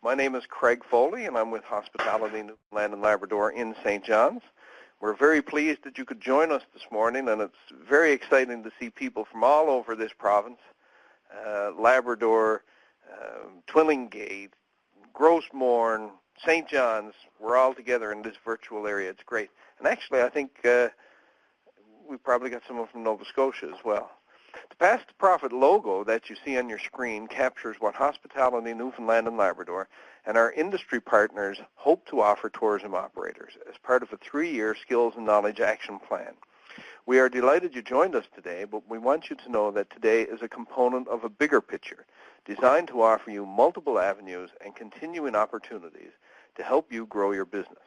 My name is Craig Foley, and I'm with Hospitality Newfoundland and Labrador in St. John's. We're very pleased that you could join us this morning, and it's very exciting to see people from all over this province, Labrador, Twillingate, Grossmorn, St. John's. We're all together in this virtual area. It's great. And actually, I think we probably got someone from Nova Scotia as well. The Path to Profit logo that you see on your screen captures what Hospitality Newfoundland and Labrador and our industry partners hope to offer tourism operators as part of a 3-year Skills and Knowledge Action Plan. We are delighted you joined us today, but we want you to know that today is a component of a bigger picture designed to offer you multiple avenues and continuing opportunities to help you grow your business.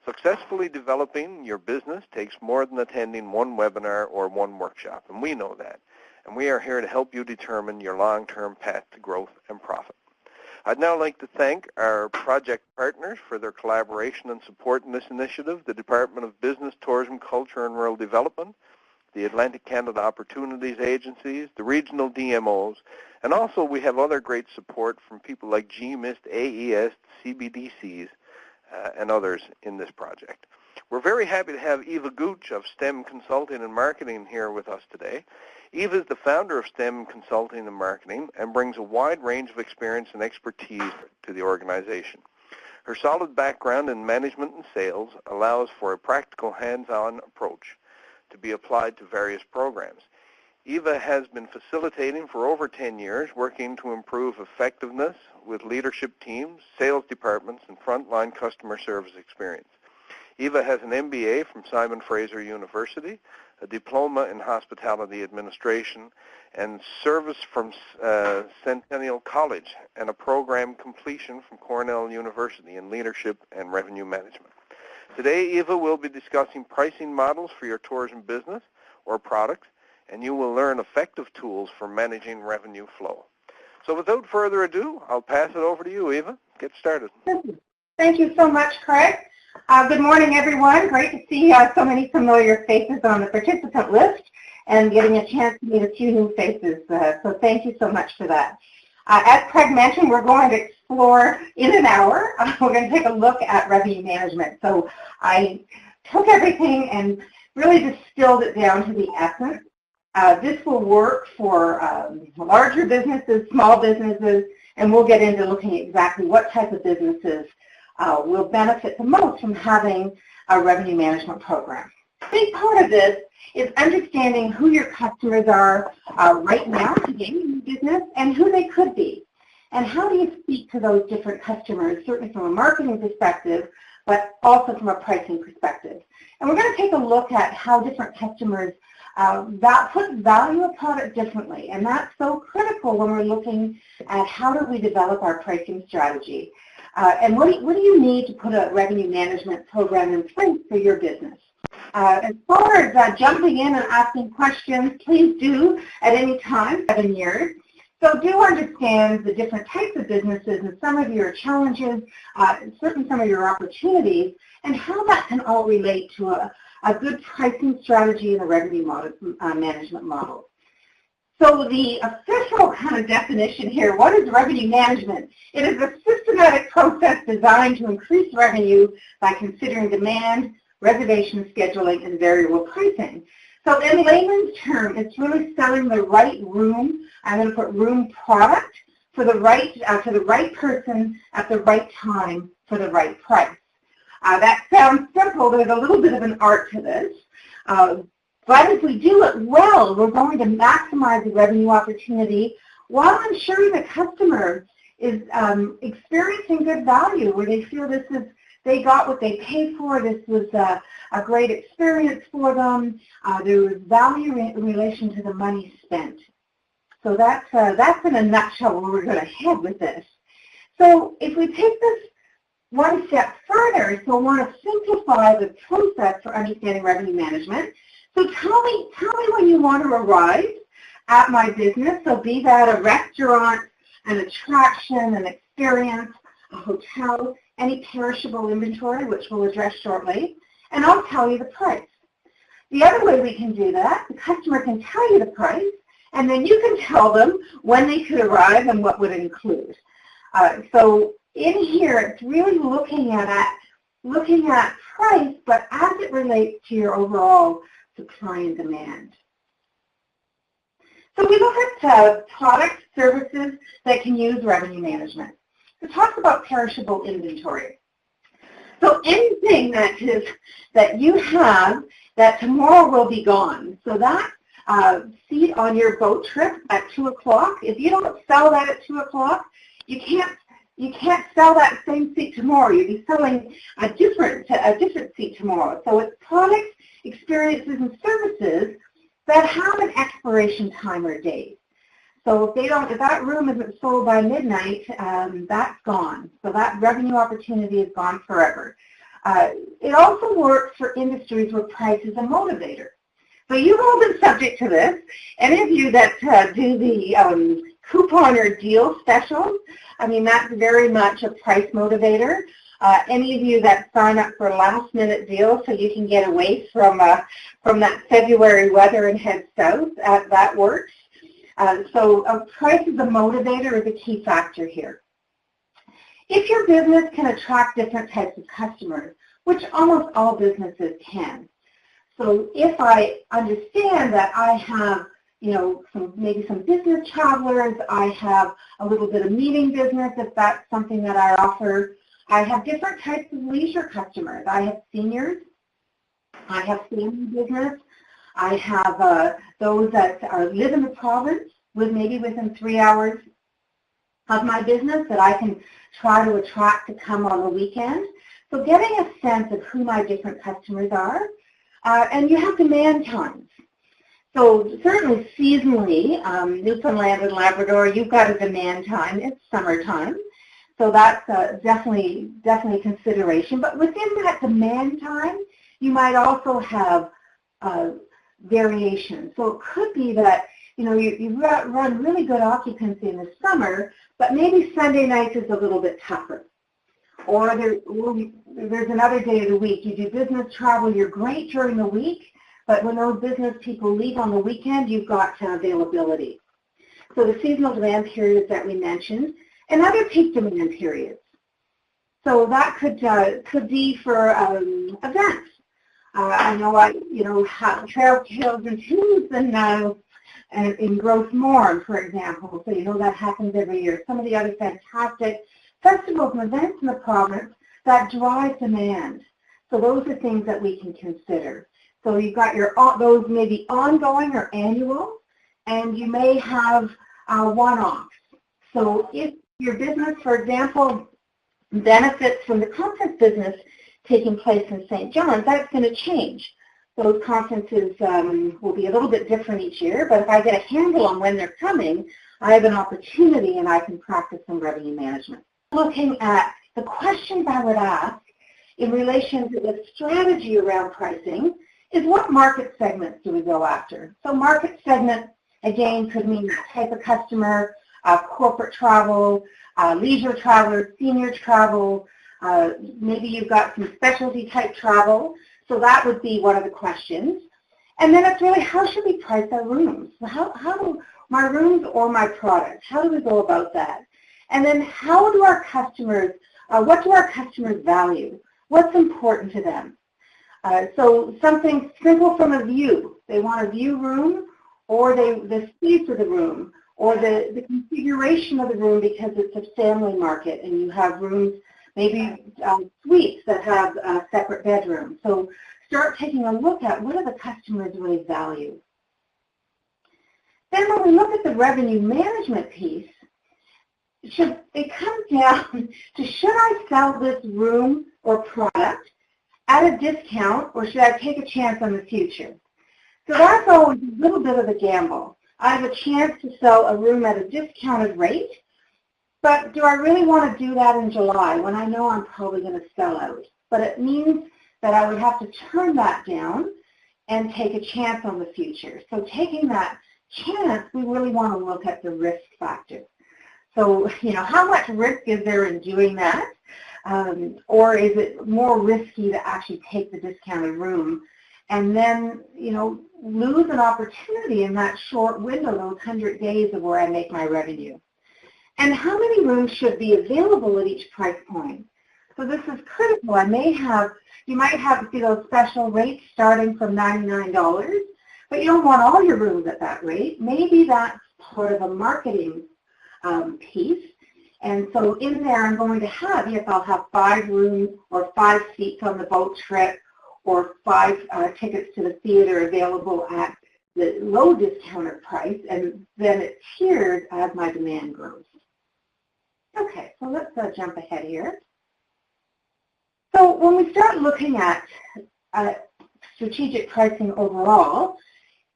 Successfully developing your business takes more than attending one webinar or one workshop, and we know that. And we are here to help you determine your long-term path to growth and profit. I'd now like to thank our project partners for their collaboration and support in this initiative, the Department of Business, Tourism, Culture, and Rural Development, the Atlantic Canada Opportunities Agencies, the regional DMOs, and also we have other great support from people like GMIST, AES, CBDCs, and others in this project. We're very happy to have Eva Gutsche of STEM Consulting and Marketing here with us today. Eva is the founder of STEM Consulting and Marketing and brings a wide range of experience and expertise to the organization. Her solid background in management and sales allows for a practical hands-on approach to be applied to various programs. Eva has been facilitating for over 10 years, working to improve effectiveness with leadership teams, sales departments, and frontline customer service experience. Eva has an MBA from Simon Fraser University, a diploma in hospitality administration, and service from Centennial College, and a program completion from Cornell University in leadership and revenue management. Today, Eva will be discussing pricing models for your tourism business or product, and you will learn effective tools for managing revenue flow. So without further ado, I'll pass it over to you, Eva. Get started. Thank you so much, Craig. Good morning, everyone. Great to see so many familiar faces on the participant list and getting a chance to meet a few new faces. So thank you so much for that. As Craig mentioned, we're going to explore in an hour. We're going to take a look at revenue management. So I took everything and really distilled it down to the essence. This will work for larger businesses, small businesses, and we'll get into looking at exactly what type of businesses will benefit the most from having a revenue management program. A big part of this is understanding who your customers are right now today in your business and who they could be. And how do you speak to those different customers, certainly from a marketing perspective, but also from a pricing perspective. And we're going to take a look at how different customers value a product differently. And that's so critical when we're looking at how do we develop our pricing strategy. And what do you need to put a revenue management program in place for your business? As far as jumping in and asking questions, please do at any time, 7 years. So do understand the different types of businesses and some of your challenges, certainly some of your opportunities, and how that can all relate to a good pricing strategy and a revenue management model. So the official kind of definition here, what is revenue management? It is a systematic process designed to increase revenue by considering demand, reservation scheduling, and variable pricing. So in layman's term, it's really selling the right room, I'm going to put room product, for the right, to the right person at the right time for the right price. That sounds simple. There's a little bit of an art to this. But if we do it well, we're going to maximize the revenue opportunity while ensuring the customer is experiencing good value, where they feel they got what they paid for, this was a great experience for them, there was value in relation to the money spent. So that's in a nutshell where we're going to head with this. So if we take this one step further, so I want to simplify the process for understanding revenue management. So tell me when you want to arrive at my business, so be that a restaurant, an attraction, an experience, a hotel, any perishable inventory, which we'll address shortly, and I'll tell you the price. The other way we can do that, the customer can tell you the price, and then you can tell them when they could arrive and what would it include. So in here, it's really looking at price, but as it relates to your overall supply and demand. So we look at products, services that can use revenue management. It talks about perishable inventory. So anything that you have that tomorrow will be gone. So that seat on your boat trip at 2 o'clock, if you don't sell that at 2 o'clock, you can't sell that same seat tomorrow. You'll be selling a different seat tomorrow. So it's products, experiences, and services that have an expiration time or date. So if that room isn't sold by midnight, that's gone. So that revenue opportunity is gone forever. It also works for industries where price is a motivator. So you've all been subject to this. Any of you that do the coupon or deal specials, I mean, that's very much a price motivator. Any of you that sign up for last-minute deals so you can get away from that February weather and head south, that works. So price as a motivator is a key factor here. If your business can attract different types of customers, which almost all businesses can. So if I understand that I have, maybe some business travelers, I have a little bit of meeting business, if that's something that I offer. I have different types of leisure customers. I have seniors. I have family business. I have those that live in the province maybe within 3 hours of my business that I can try to attract to come on the weekend. So getting a sense of who my different customers are. And you have demand times. So certainly seasonally, Newfoundland and Labrador, you've got a demand time. It's summertime. So that's definitely a consideration. But within that demand time, you might also have variation. So it could be that you run really good occupancy in the summer, but maybe Sunday nights is a little bit tougher. Or there's another day of the week. You do business travel, you're great during the week, but when those business people leave on the weekend, you've got availability. So the seasonal demand periods that we mentioned, and other peak demand periods. So that could be for events. I know have Trail Tales and Tunes and in Growth Morn, for example. So that happens every year. Some of the other fantastic festivals and events in the province that drive demand. So those are things that we can consider. So you've got those maybe ongoing or annual, and you may have one-offs. So if your business, for example, benefits from the conference business taking place in St. John's, that's going to change. Those conferences will be a little bit different each year, but if I get a handle on when they're coming, I have an opportunity and I can practice some revenue management. Looking at the questions I would ask in relation to the strategy around pricing is what market segments do we go after? So market segment, again, could mean that type of customer, corporate travel, leisure travelers, senior travel, maybe you've got some specialty type travel. So that would be one of the questions. And then it's really, how should we price our rooms? How do my rooms or my products, how do we go about that? And then how do our customers, what do our customers value? What's important to them? So something simple from a view. They want a view room, or the space of the room, or the configuration of the room because it's a family market and you have rooms, maybe suites that have separate bedrooms. So start taking a look at what do the customers really value. Then when we look at the revenue management piece, it comes down to, should I sell this room or product at a discount, or should I take a chance on the future? So that's always a little bit of a gamble. I have a chance to sell a room at a discounted rate, but do I really want to do that in July when I know I'm probably going to sell out? But it means that I would have to turn that down and take a chance on the future. So taking that chance, we really want to look at the risk factor. So, how much risk is there in doing that? Or is it more risky to actually take the discounted room and then, lose an opportunity in that short window, those 100 days of where I make my revenue? And how many rooms should be available at each price point? So this is critical. You might have those special rates starting from $99, but you don't want all your rooms at that rate. Maybe that's part of a marketing piece. And so in there I'm going to have, yes, I'll have 5 rooms or 5 seats on the boat trip or 5 tickets to the theater available at the low discounted price, and then it's tiered as my demand grows. Okay, so let's jump ahead here. So when we start looking at strategic pricing overall,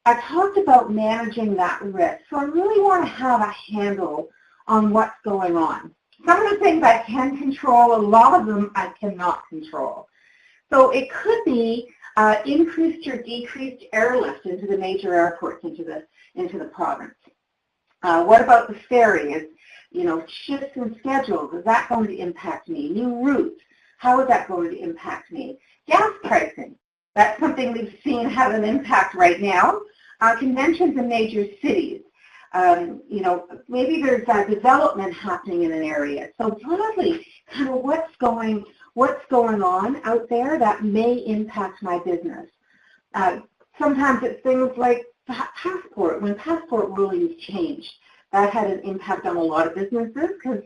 I talked about managing that risk. So I really want to have a handle on what's going on. Some of the things I can control, a lot of them I cannot control. So it could be increased or decreased airlift into the major airports into the province. What about the ferry? Shifts in schedules, is that going to impact me? New routes, how is that going to impact me? Gas pricing, that's something we've seen have an impact right now. Conventions in major cities, maybe there's development happening in an area. So broadly, kind of what's going on out there that may impact my business. Sometimes it's things like passport, when passport rulings changed. That had an impact on a lot of businesses because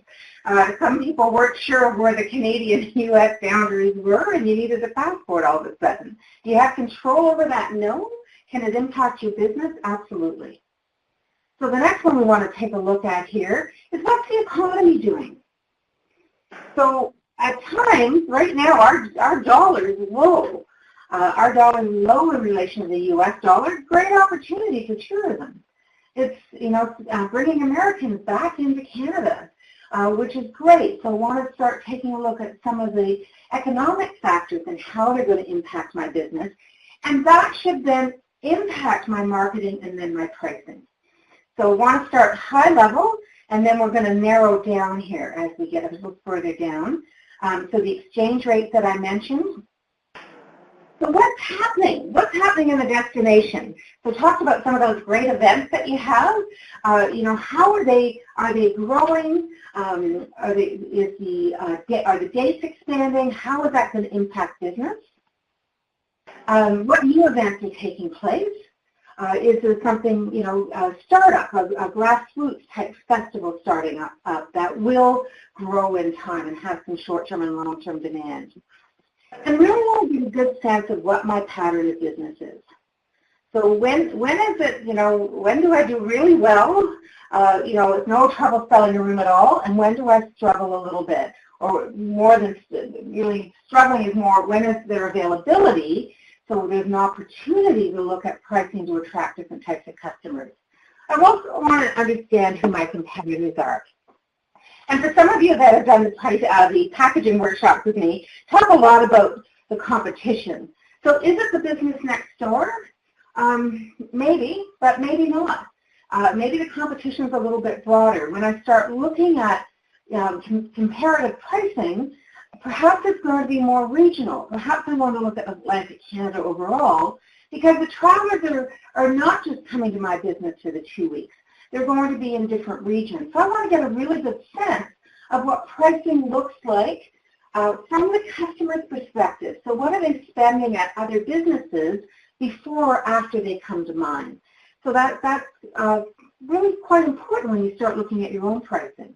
some people weren't sure of where the Canadian-U.S. boundaries were and you needed a passport all of a sudden. Do you have control over that? No. Can it impact your business? Absolutely. So the next one we want to take a look at here is what's the economy doing? So at times, right now, our dollar is low. Our dollar is low in relation to the U.S. dollar. Great opportunity for tourism. It's, bringing Americans back into Canada, which is great. So I want to start taking a look at some of the economic factors and how they're going to impact my business. And that should then impact my marketing and then my pricing. So I want to start high level, and then we're going to narrow down here as we get a little further down. So the exchange rate that I mentioned. So what's happening? What's happening in the destination? So talked about some of those great events that you have. How are they growing? Are the dates expanding? How is that going to impact business? What new events are taking place? Is there something, a startup, a grassroots type festival starting up that will grow in time and have some short-term and long-term demand? And really want to get a good sense of what my pattern of business is. So when is it, when do I do really well? It's no trouble selling a room at all, and when do I struggle a little bit? Or more than really struggling is more, when is there availability? So there's an opportunity to look at pricing to attract different types of customers. I also want to understand who my competitors are. And for some of you that have done the packaging workshops with me, talk a lot about the competition. So is it the business next door? Maybe, but maybe not. Maybe the competition is a little bit broader. When I start looking at comparative pricing, perhaps it's going to be more regional. Perhaps I want to look at Atlantic Canada overall, because the travelers are not just coming to my business for the 2 weeks. They're going to be in different regions. So I want to get a really good sense of what pricing looks like from the customer's perspective. So what are they spending at other businesses before or after they come to mine? So that's really quite important when you start looking at your own pricing.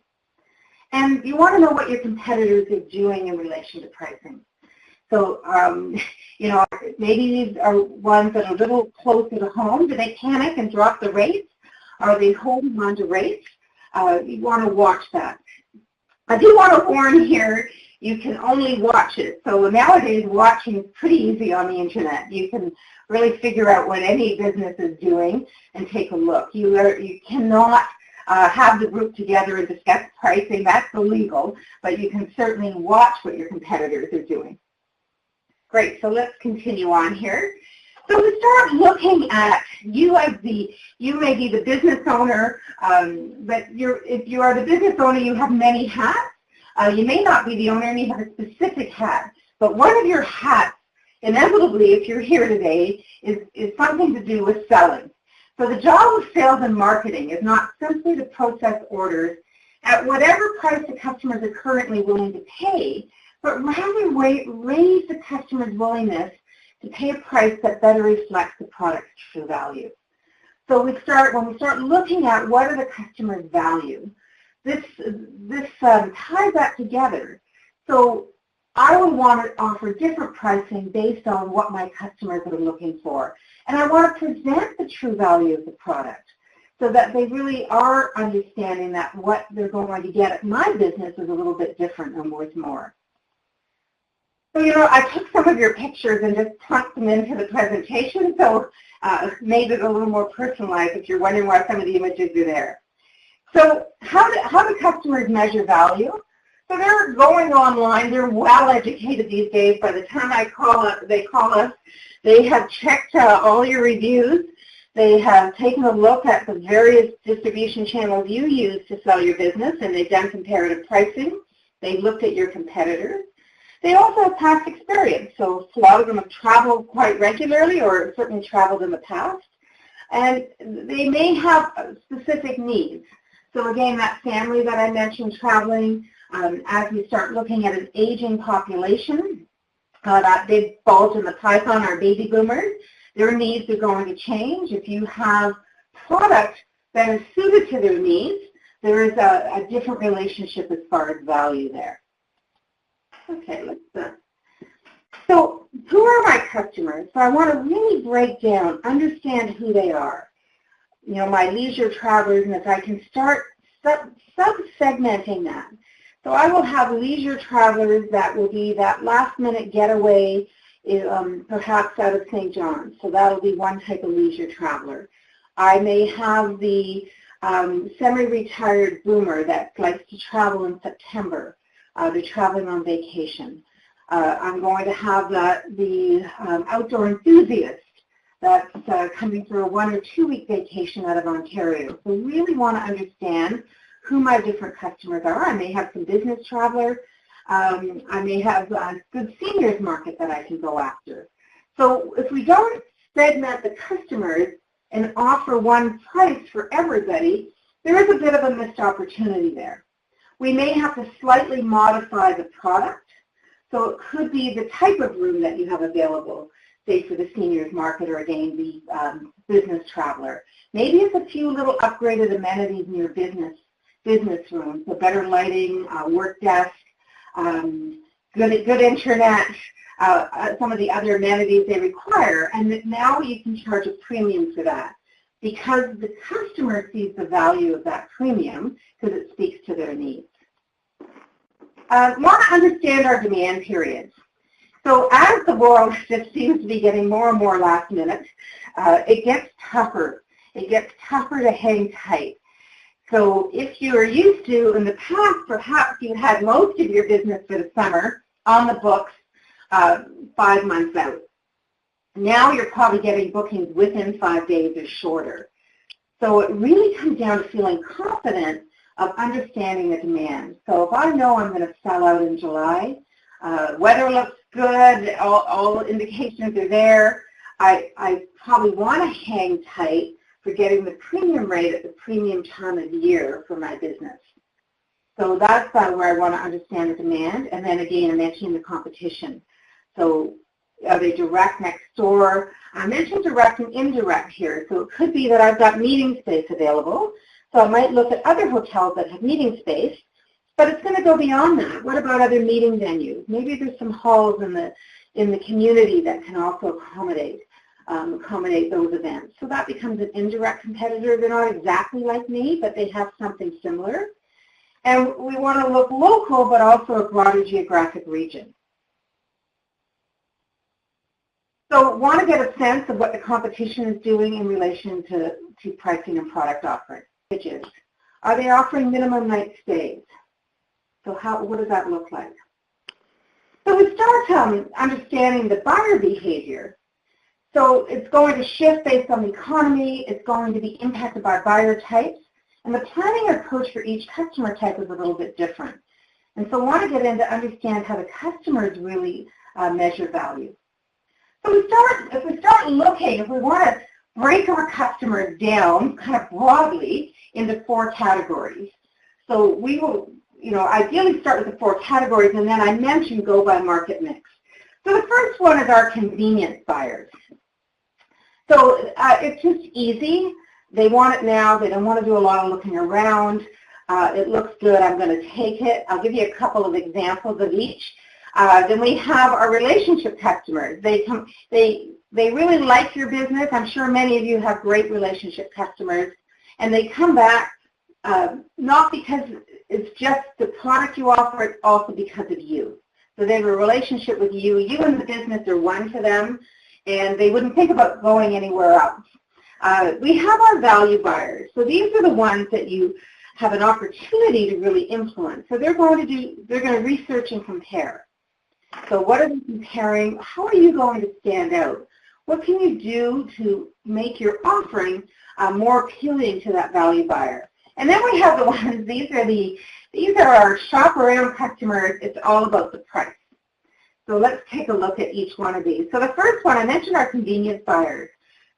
And you want to know what your competitors are doing in relation to pricing. So, maybe these are ones that are a little closer to home. Do they panic and drop the rates? Are they holding on to rates? You want to watch that. I do want to warn here, you can only watch it. So nowadays, watching is pretty easy on the internet. You can really figure out what any business is doing and take a look. You cannot have the group together and discuss pricing. That's illegal, but you can certainly watch what your competitors are doing. Great, so let's continue on here. So we start looking at you may be the business owner, but if you are the business owner, you have many hats. You may not be the owner and you have a specific hat, but one of your hats, inevitably, if you're here today, is something to do with selling. So the job of sales and marketing is not simply to process orders at whatever price the customers are currently willing to pay, but rather raise the customer's willingness to pay a price that better reflects the product's true value. So when we start looking at what are the customers' value, this ties that together. So I would want to offer different pricing based on what my customers are looking for. And I want to present the true value of the product so that they really are understanding that what they're going to get at my business is a little bit different and worth more. So, I took some of your pictures and just plunked them into the presentation, so made it a little more personalized if you're wondering why some of the images are there. So how do customers measure value? So they're going online. They're well educated these days. By the time they call us, they have checked all your reviews. They have taken a look at the various distribution channels you use to sell your business, and they've done comparative pricing. They've looked at your competitors. They also have past experience, so a lot of them have traveled quite regularly or certainly traveled in the past. And they may have specific needs. So again, that family that I mentioned traveling, as we start looking at an aging population, that big bulge in the python are baby boomers, their needs are going to change. If you have product that is suited to their needs, there is a different relationship as far as value there. Okay, so who are my customers? So I want to really break down, understand who they are. My leisure travelers, and if I can start sub-segmenting that. So I will have leisure travelers that will be that last-minute getaway, perhaps out of St. John's. So that will be one type of leisure traveler. I may have the semi-retired boomer that likes to travel in September. They're traveling on vacation. I'm going to have the outdoor enthusiast that's coming for a 1 or 2 week vacation out of Ontario. So really want to understand who my different customers are. I may have some business traveler. I may have a good seniors market that I can go after. So if we don't segment the customers and offer one price for everybody, there is a bit of a missed opportunity there. We may have to slightly modify the product. So it could be the type of room that you have available, say for the seniors market or again the business traveler. Maybe it's a few little upgraded amenities in your business room, so better lighting, work desk, good internet, some of the other amenities they require, and that now you can charge a premium for that because the customer sees the value of that premium because it speaks to their needs. Want to understand our demand periods. So as the world just seems to be getting more and more last minute, it gets tougher. It gets tougher to hang tight. So if you are used to, in the past, perhaps you had most of your business for the summer on the books 5 months out. Now you're probably getting bookings within 5 days or shorter. So it really comes down to feeling confident of understanding the demand. So if I know I'm going to sell out in July, weather looks good, all indications are there, I probably want to hang tight for getting the premium rate at the premium time of year for my business. So that's where I want to understand the demand. And then again, I mentioned the competition. So are they direct next door? I mentioned direct and indirect here. So it could be that I've got meeting space available. So I might look at other hotels that have meeting space, but it's going to go beyond that. What about other meeting venues? Maybe there's some halls in the community that can also accommodate those events. So that becomes an indirect competitor. They're not exactly like me, but they have something similar. And we want to look local, but also a broader geographic region. So want to get a sense of what the competition is doing in relation to pricing and product offering. Are they offering minimum night stays? So what does that look like? So we start understanding the buyer behavior. So it's going to shift based on the economy. It's going to be impacted by buyer types. And the planning approach for each customer type is a little bit different. And so I want to get in to understand how the customers really measure value. So if we start looking, if we want to break our customers down kind of broadly into 4 categories. So we will, ideally start with the 4 categories, and then I mentioned go by market mix. So the first one is our convenience buyers. So it's just easy. They want it now. They don't want to do a lot of looking around. It looks good. I'm going to take it. I'll give you a couple of examples of each. Then we have our relationship customers. They really like your business. I'm sure many of you have great relationship customers, and they come back not because it's just the product you offer, it's also because of you. So they have a relationship with you. You and the business are one to them, and they wouldn't think about going anywhere else. We have our value buyers. So these are the ones that you have an opportunity to really influence. So they're going to research and compare. So what are they comparing? How are you going to stand out? What can you do to make your offering more appealing to that value buyer? And then we have the ones, these are our shop around customers. It's all about the price. So let's take a look at each one of these. So the first one, I mentioned our convenience buyers.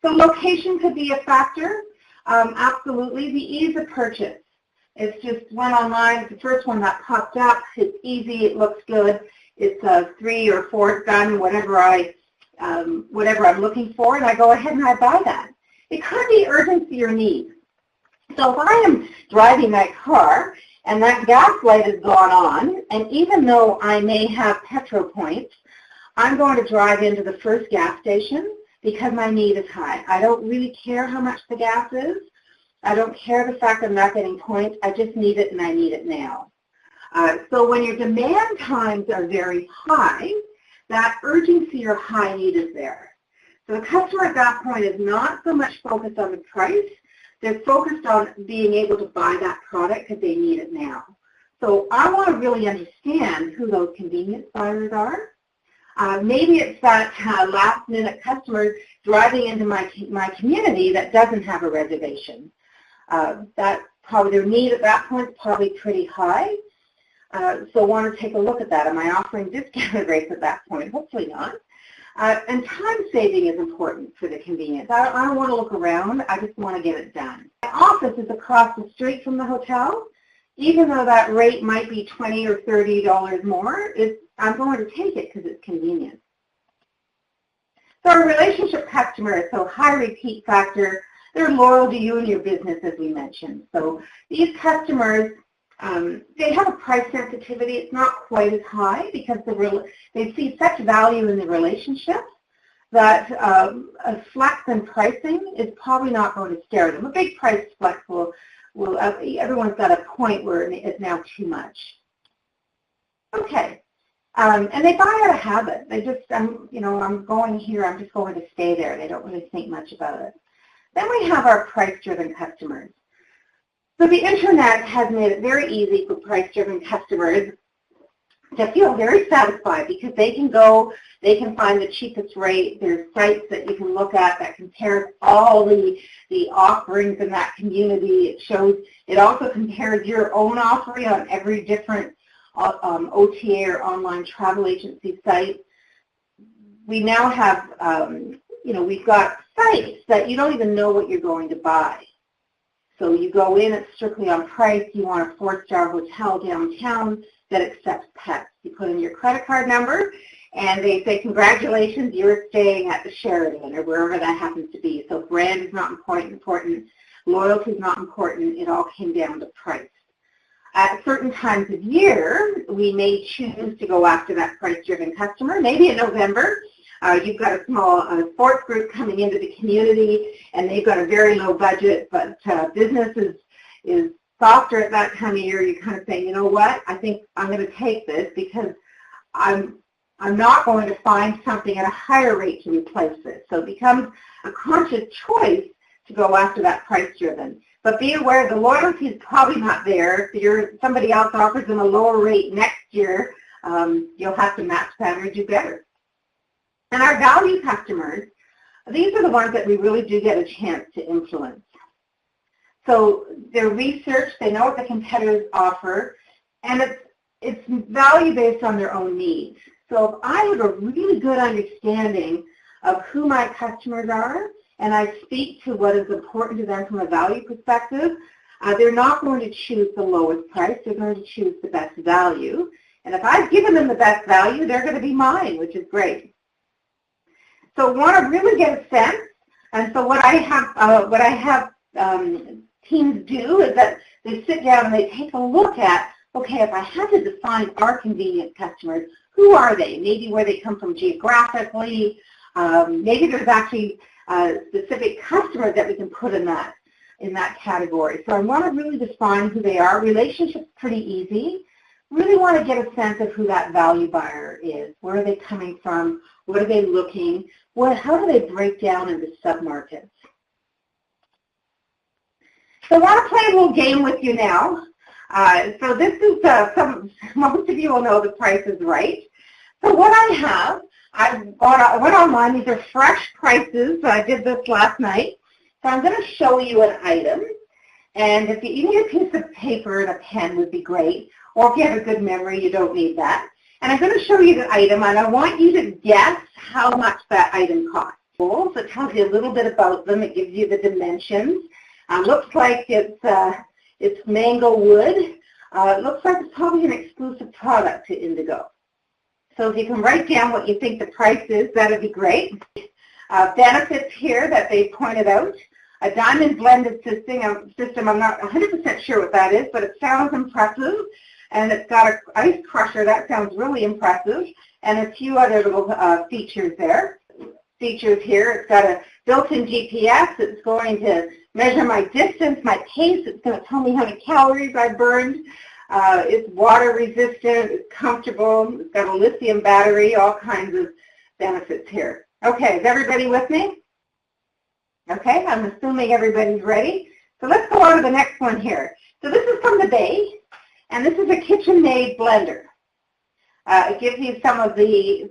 So location could be a factor. Absolutely. The ease of purchase. It's just went online. It's the first one that popped up. It's easy. It looks good. It's 3 or 4 done, whatever I'm looking for, and I go ahead and I buy that. It could be urgency or need. So if I am driving my car and that gas light has gone on, and even though I may have petrol points, I'm going to drive into the first gas station because my need is high. I don't really care how much the gas is. I don't care the fact I'm not getting points. I just need it, and I need it now. So when your demand times are very high, that urgency or high need is there. So the customer at that point is not so much focused on the price. They're focused on being able to buy that product because they need it now. So I want to really understand who those convenience buyers are. Maybe it's that last-minute customer driving into my community that doesn't have a reservation. That probably their need at that point is probably pretty high. So I want to take a look at that. Am I offering discounted rates at that point? Hopefully not. And time saving is important for the convenience. I don't want to look around. I just want to get it done. My office is across the street from the hotel. Even though that rate might be $20 or $30 more, I'm going to take it because it's convenient. So our relationship customers, so high repeat factor, they're loyal to you and your business, as we mentioned. So these customers, they have a price sensitivity. It's not quite as high because they see such value in the relationship that a flex in pricing is probably not going to scare them. A big price flex everyone's got a point where it's now too much. Okay, and they buy out of habit. They just, I'm going here. I'm just going to stay there. They don't really think much about it. Then we have our price-driven customers. So the internet has made it very easy for price-driven customers to feel very satisfied because they can find the cheapest rate. There's sites that you can look at that compares all the offerings in that community. It also compares your own offering on every different OTA or online travel agency site. We now have, we've got sites that you don't even know what you're going to buy. So you go in, it's strictly on price. You want a 4-star hotel downtown that accepts pets. You put in your credit card number, and they say, congratulations, you're staying at the Sheraton or wherever that happens to be. So brand is not important. Loyalty is not important. It all came down to price. At certain times of year, we may choose to go after that price-driven customer. Maybe in November, you've got a small sports group coming into the community, and they've got a very low budget, but business is softer at that time of year. You kind of say, you know what, I think I'm going to take this because I'm not going to find something at a higher rate to replace this. So it becomes a conscious choice to go after that price-driven. But be aware the loyalty is probably not there. If somebody else offers them a lower rate next year, you'll have to match that or do better. And our value customers, these are the ones that we really do get a chance to influence. So their research, they know what the competitors offer, and it's value based on their own needs. So if I have a really good understanding of who my customers are, and I speak to what is important to them from a value perspective, they're not going to choose the lowest price. They're going to choose the best value. And if I've given them the best value, they're going to be mine, which is great. So want to really get a sense. And so what I have teams do is that they sit down and they take a look at, okay, if I had to define our convenient customers, who are they? Maybe where they come from geographically. Maybe there's actually specific customers that we can put in that category. So I want to really define who they are. Relationships pretty easy. Really want to get a sense of who that value buyer is. Where are they coming from? What are they looking? How do they break down into submarkets? So I want to play a little game with you now. So this is most of you will know The Price is Right. So what I have, I went online. These are fresh prices. I did this last night. So I'm going to show you an item. And if you need a piece of paper and a pen would be great. Or if you have a good memory, you don't need that. And I'm going to show you the item, and I want you to guess how much that item costs. So it tells you a little bit about them. It gives you the dimensions. Looks like it's mango wood. It looks like it's probably an exclusive product to Indigo. So if you can write down what you think the price is, that would be great. Benefits here that they pointed out. A diamond blended system. I'm not 100% sure what that is, but it sounds impressive. And it's got an ice crusher. That sounds really impressive. And a few other little features there. Features here. It's got a built-in GPS. It's going to measure my distance, my pace. It's going to tell me how many calories I burned. It's water resistant. It's comfortable. It's got a lithium battery. All kinds of benefits here. Okay, is everybody with me? Okay, I'm assuming everybody's ready. So let's go on to the next one here. So this is from the Bay, and this is a KitchenAid blender. It gives you some of the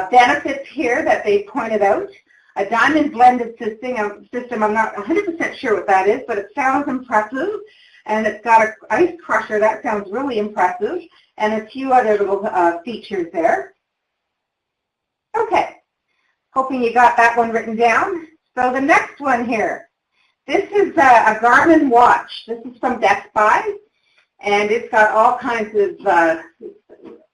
benefits here that they pointed out. A diamond blended system. I'm not 100% sure what that is, but it sounds impressive. And it's got an ice crusher. That sounds really impressive. And a few other little features there. Okay, hoping you got that one written down. So the next one here, this is a Garmin watch. This is from Best Buy, and it's got all kinds of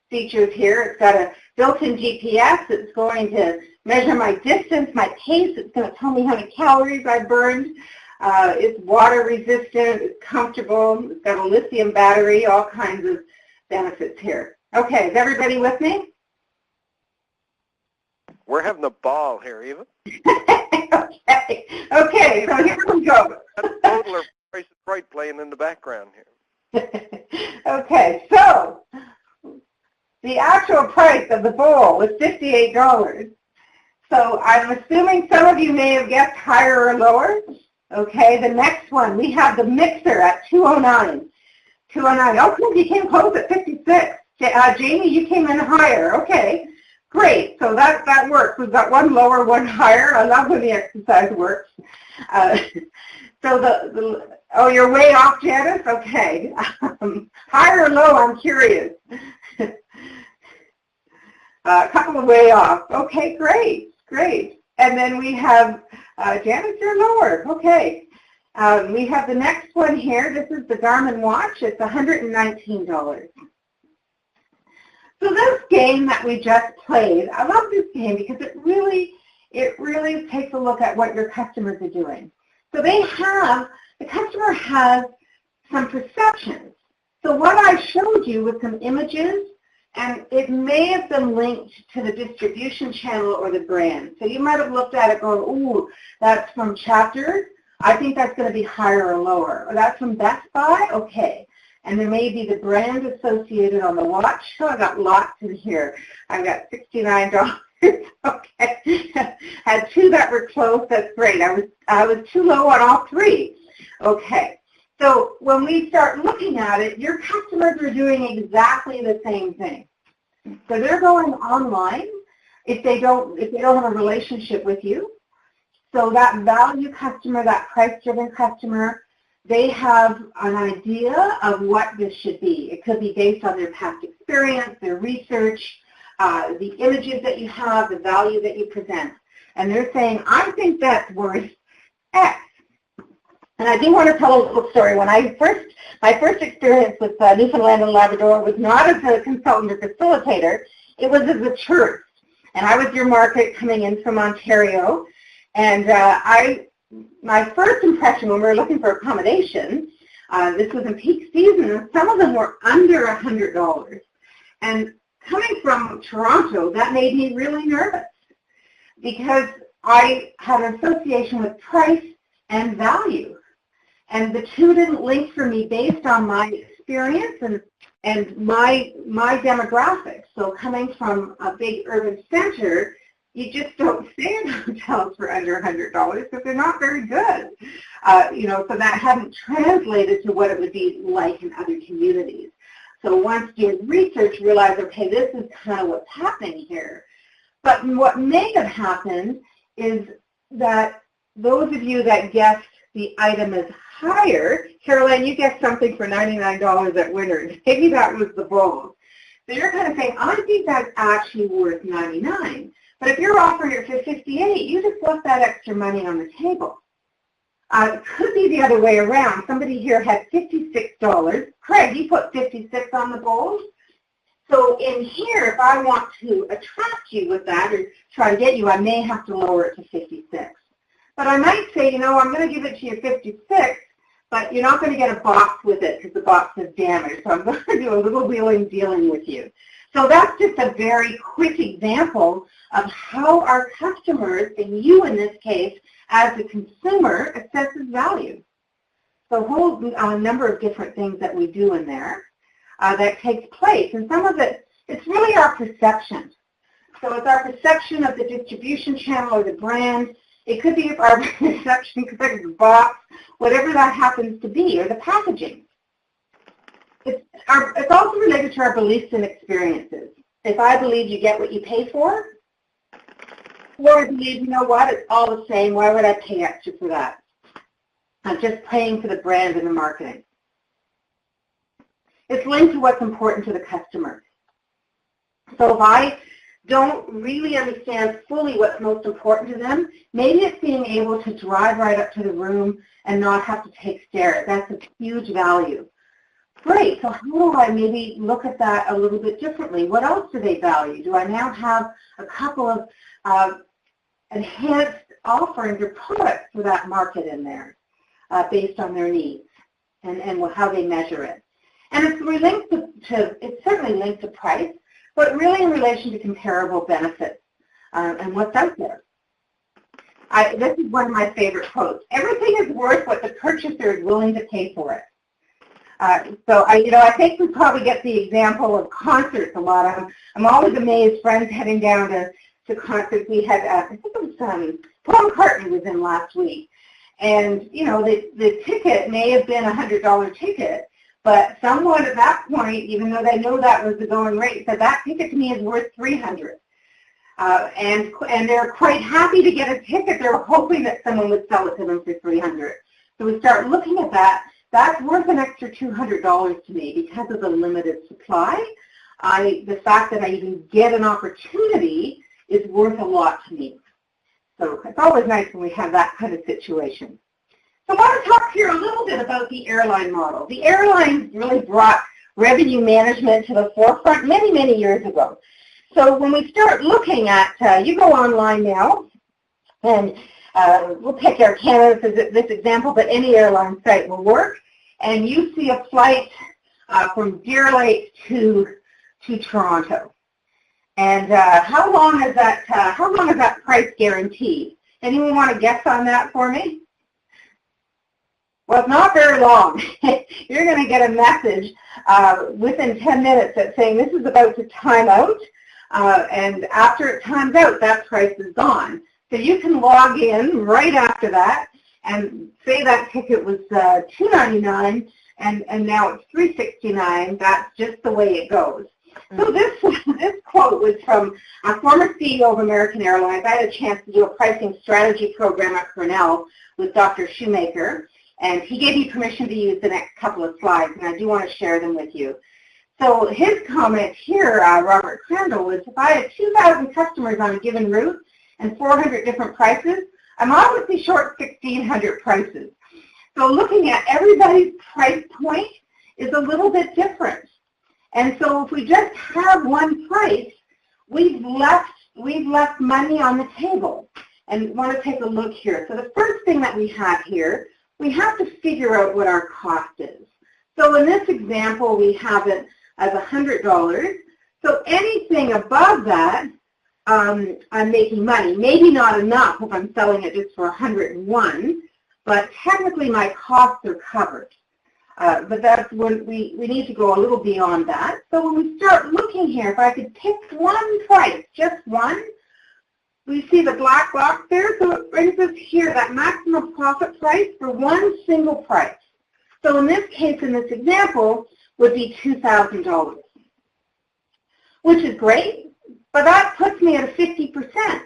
features here. It's got a built-in GPS. It's going to measure my distance, my pace. It's going to tell me how many calories I burned. It's water resistant. It's comfortable. It's got a lithium battery. All kinds of benefits here. Okay, is everybody with me? We're having a ball here, Eva. Okay, so here we go. Total Price is Right playing in the background here. Okay, so the actual price of the bowl was $58. So I'm assuming some of you may have guessed higher or lower. Okay, the next one, we have the mixer at $209. Oh, cool, you came close at $56. Jamie, you came in higher. Okay. Great, so that works. We've got one lower, one higher. I love when the exercise works. So oh, you're way off, Janice? Okay. Higher or low, I'm curious. A couple of way off. Okay, great. And then we have, Janice, you're lower. Okay. We have the next one here. This is the Garmin watch. It's $119. So this game that we just played, I love this game because it really takes a look at what your customers are doing. So the customer has some perceptions. So what I showed you with some images, and it may have been linked to the distribution channel or the brand. So you might have looked at it going, ooh, that's from Chapters. I think that's going to be higher or lower. Or that's from Best Buy? Okay. And there may be the brand associated on the watch. So I got lots in here. I've got $69. Okay. Had two that were close. That's great. I was too low on all three. Okay. So when we start looking at it, your customers are doing exactly the same thing. So they're going online if they don't have a relationship with you. So that value customer, that price-driven customer, they have an idea of what this should be. It could be based on their past experience, their research, the images that you have, the value that you present. And they're saying, I think that's worth X. And I do want to tell a little story. When my first experience with Newfoundland and Labrador was not as a consultant or facilitator, it was as a tourist. And I was your market coming in from Ontario. And my first impression when we were looking for accommodation, this was in peak season, and some of them were under $100. And coming from Toronto, that made me really nervous because I had an association with price and value. And the two didn't link for me based on my experience and my demographics. So coming from a big urban center, you just don't stay in hotels for under $100 because they're not very good. So that hadn't translated to what it would be like in other communities. So once doing research, realized, okay, this is kind of what's happening here. But what may have happened is that those of you that guessed the item is higher, Caroline, you guessed something for $99 at Winners. Maybe that was the bowl. So you're kind of saying, I think that's actually worth $99. But if you're offering it for $58, you just left that extra money on the table. It could be the other way around. Somebody here had $56. Craig, you put $56 on the bowls. So in here, if I want to attract you with that or try to get you, I may have to lower it to $56. But I might say, I'm going to give it to you $56, but you're not going to get a box with it because the box is damaged. So I'm going to do a little wheeling dealing with you. So that's just a very quick example of how our customers, and you in this case, as a consumer, assesses value. So a whole number of different things that we do in there that takes place. And some of it, it's really our perception. So it's our perception of the distribution channel or the brand. It could be our perception compared to the box, whatever that happens to be, or the packaging. It's also related to our beliefs and experiences. If I believe you get what you pay for, or I believe, you know what, it's all the same, why would I pay extra for that? I'm just paying for the brand and the marketing. It's linked to what's important to the customer. So if I don't really understand fully what's most important to them, maybe it's being able to drive right up to the room and not have to take stairs. That's a huge value. Great, so how do I maybe look at that a little bit differently? What else do they value? Do I now have a couple of enhanced offerings or products for that market in there based on their needs and how they measure it? And it's certainly linked to price, but really in relation to comparable benefits and what's out there. This is one of my favorite quotes. Everything is worth what the purchaser is willing to pay for it. So I think we probably get the example of concerts a lot. I'm always amazed, friends heading down to concerts. We had, I think it was Paul McCartney was in last week. And, the ticket may have been a $100 ticket, but someone at that point, even though they know that was the going rate, said that ticket to me is worth $300. And they're quite happy to get a ticket. They're hoping that someone would sell it to them for $300. So we start looking at that. That's worth an extra $200 to me because of the limited supply. The fact that I even get an opportunity is worth a lot to me. So it's always nice when we have that kind of situation. So I want to talk here a little bit about the airline model. The airlines really brought revenue management to the forefront many, many years ago. So when we start looking at, you go online now, and we'll take Air Canada as this example, but any airline site will work, and you see a flight from Deer Lake to Toronto. And how long is that price guaranteed? Anyone want to guess on that for me? Well, it's not very long. You're going to get a message within 10 minutes that's saying this is about to time out, and after it times out, that price is gone. So you can log in right after that and say that ticket was $299 and now it's $369. That's just the way it goes. So this quote was from a former CEO of American Airlines. I had a chance to do a pricing strategy program at Cornell with Dr. Shoemaker, and he gave me permission to use the next couple of slides, and I do want to share them with you. So his comment here, Robert Crandall, was if I had 2,000 customers on a given route and 400 different prices, I'm obviously short 1,600 prices. So looking at everybody's price point is a little bit different. And so if we just have one price, we've left money on the table. And we want to take a look here. So the first thing that we have here, we have to figure out what our cost is. So in this example, we have it as $100. So anything above that, I'm making money. Maybe not enough if I'm selling it just for $101, but technically my costs are covered. But that's when we need to go a little beyond that. So when we start looking here, if I could pick one price, just one, we see the black box there, so it brings us here that maximum profit price for one single price. So in this case, in this example, would be $2,000, which is great, but that puts me at a 50%.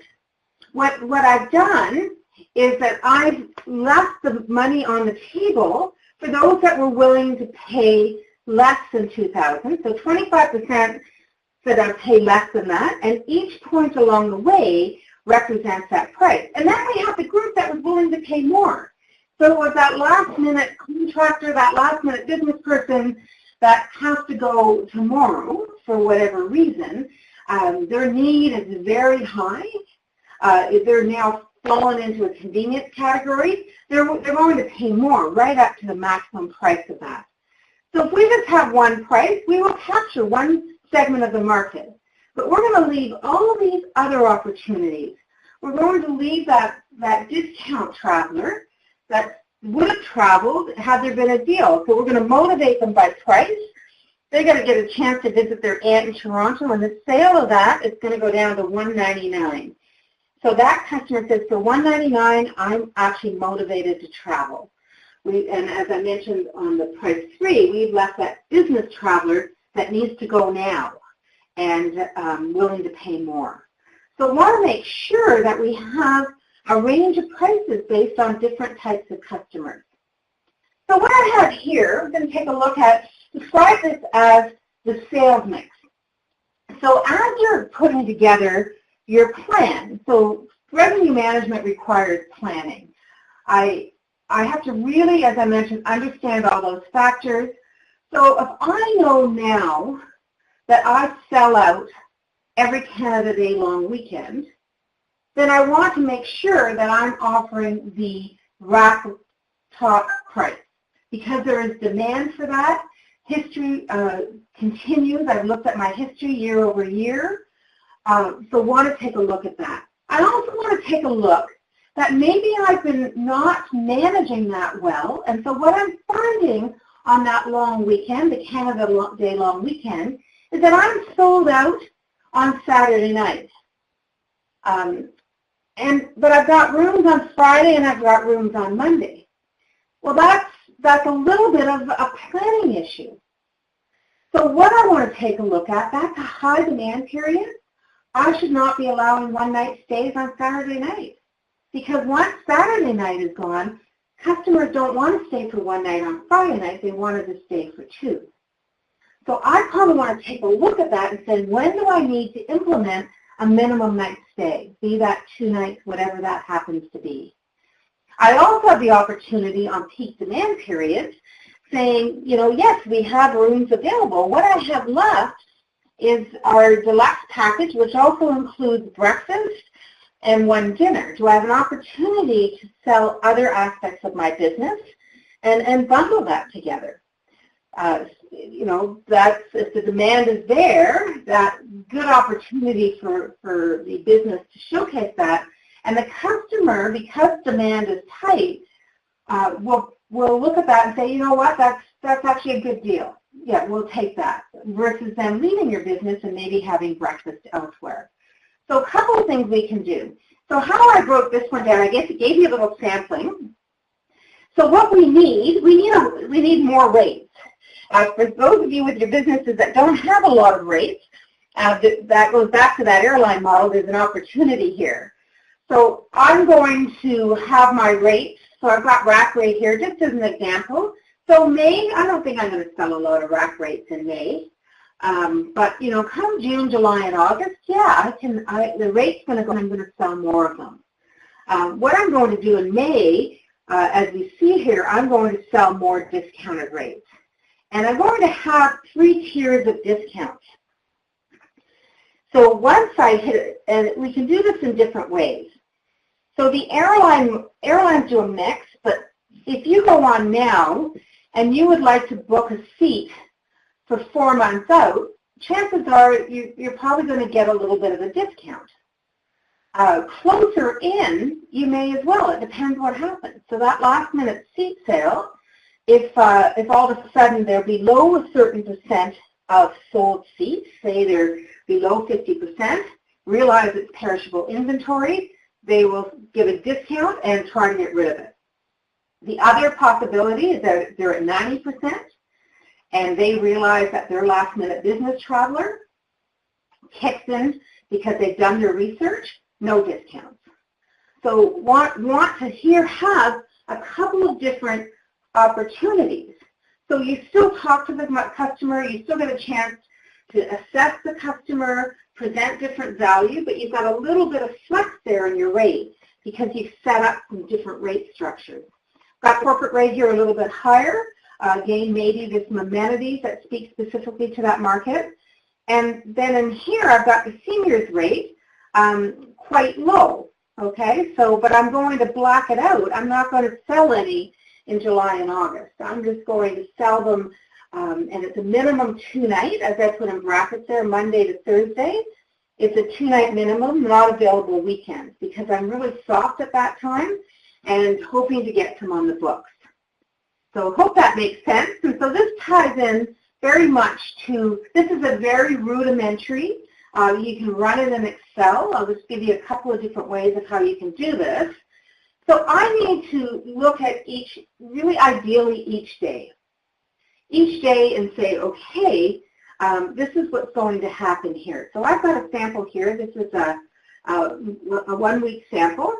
What I've done is that I've left the money on the table for those that were willing to pay less than $2,000. So 25% said I'd pay less than that, and each point along the way represents that price. And then we have the group that was willing to pay more. So it was that last-minute contractor, that last-minute business person that has to go tomorrow for whatever reason. Their need is very high. They're now fallen into a convenience category. They're going to pay more, right up to the maximum price of that. So if we just have one price, we will capture one segment of the market. But we're going to leave all of these other opportunities. We're going to leave that discount traveler that would have traveled had there been a deal. So we're going to motivate them by price. They're going to get a chance to visit their aunt in Toronto, and the sale of that is going to go down to $199. So that customer says, for $199, I'm actually motivated to travel. And as I mentioned on the price 3, we've left that business traveler that needs to go now and willing to pay more. So we want to make sure that we have a range of prices based on different types of customers. So what I have here, I'm going to take a look at, describe this as the sales mix. So as you're putting together your plan, so revenue management requires planning. I have to really, as I mentioned, understand all those factors. So if I know now that I sell out every Canada Day long weekend, then I want to make sure that I'm offering the rack top price because there is demand for that. History continues. I've looked at my history year over year. So want to take a look at that. I also want to take a look that maybe I've been not managing that well, and so what I'm finding on that long weekend, the Canada Day long weekend, is that I'm sold out on Saturday night. But I've got rooms on Friday and I've got rooms on Monday. Well, that's a little bit of a planning issue. So what I want to take a look at, that's a high demand period. I should not be allowing one-night stays on Saturday night because once Saturday night is gone, customers don't want to stay for one night on Friday night. They wanted to stay for two. So I probably want to take a look at that and say, when do I need to implement a minimum night stay, be that 2 nights, whatever that happens to be. I also have the opportunity on peak demand periods saying, yes, we have rooms available. What I have left is our deluxe package, which also includes breakfast and one dinner. Do I have an opportunity to sell other aspects of my business and bundle that together? That's, if the demand is there, that good opportunity for the business to showcase that. And the customer, because demand is tight, will look at that and say, you know what, that's actually a good deal. Yeah, we'll take that, versus them leaving your business and maybe having breakfast elsewhere. So a couple of things we can do. So how I broke this one down, I guess it gave you a little sampling. So what we need more rates. For those of you with your businesses that don't have a lot of rates, that goes back to that airline model. There's an opportunity here. So I'm going to have my rates. So I've got rack rate here just as an example. So May, I don't think I'm going to sell a lot of rack rates in May. But come June, July, and August, yeah, the rate's going to go, I'm going to sell more of them. What I'm going to do in May, as we see here, I'm going to sell more discounted rates. And I'm going to have 3 tiers of discounts. So once I hit it, and we can do this in different ways. So the airlines do a mix, but if you go on now and you would like to book a seat for 4 months out, chances are you're probably going to get a little bit of a discount. Closer in, you may as well. It depends what happens. So that last minute seat sale, if all of a sudden they're below a certain percent of sold seats, say they're below 50%, realize it's perishable inventory, they will give a discount and try to get rid of it. The other possibility is that they're at 90% and they realize that their last minute business traveler kicks in because they've done their research, no discounts. So want to have a couple of different opportunities. So you still talk to the customer, you still get a chance to assess the customer, present different value, but you've got a little bit of flex there in your rate because you've set up some different rate structures. Got corporate rate here a little bit higher. Again, maybe there's some amenities that speak specifically to that market. And then in here, I've got the seniors rate quite low, okay? So, but I'm going to black it out. I'm not going to sell any in July and August. I'm just going to sell them, and it's a minimum 2 night, as I put in brackets there, Monday to Thursday. It's a 2-night minimum, not available weekends, because I'm really soft at that time and hoping to get some on the books. So hope that makes sense. And so this ties in very much to, this is a very rudimentary. You can run it in Excel. I'll just give you a couple of different ways of how you can do this. So I need to look at really ideally each day and say, okay, this is what's going to happen here. So I've got a sample here. This is a 1-week sample.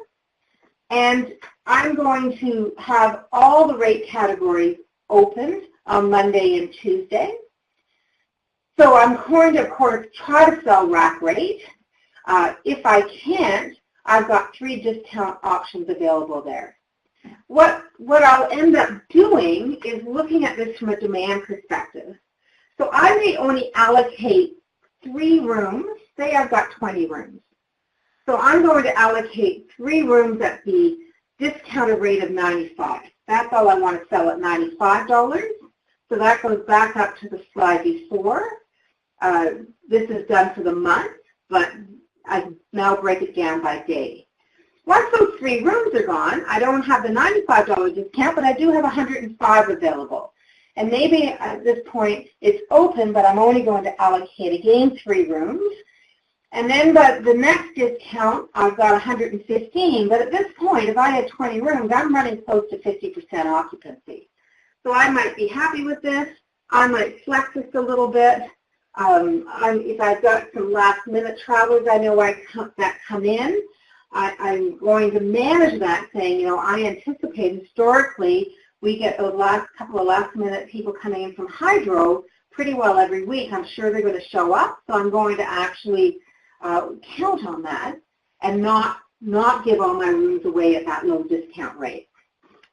And I'm going to have all the rate categories opened on Monday and Tuesday. So I'm going to, of course, try to sell rack rate. If I can't, I've got 3 discount options available there. What I'll end up doing is looking at this from a demand perspective. So I may only allocate 3 rooms. Say I've got 20 rooms. So I'm going to allocate 3 rooms at the discounted rate of $95. That's all I want to sell at $95. So that goes back up to the slide before. This is done for the month, but I now break it down by day. Once those 3 rooms are gone, I don't have the $95 discount, but I do have 105 available. And maybe at this point it's open, but I'm only going to allocate again 3 rooms. And then the next discount, I've got 115, but at this point, if I had 20 rooms, I'm running close to 50% occupancy. So I might be happy with this. I might flex this a little bit. If I've got some last-minute travelers I know that come in, I'm going to manage that saying, you know, I anticipate historically we get those last couple of last-minute people coming in from hydro pretty well every week. I'm sure they're going to show up, so I'm going to actually count on that and not give all my rooms away at that low discount rate.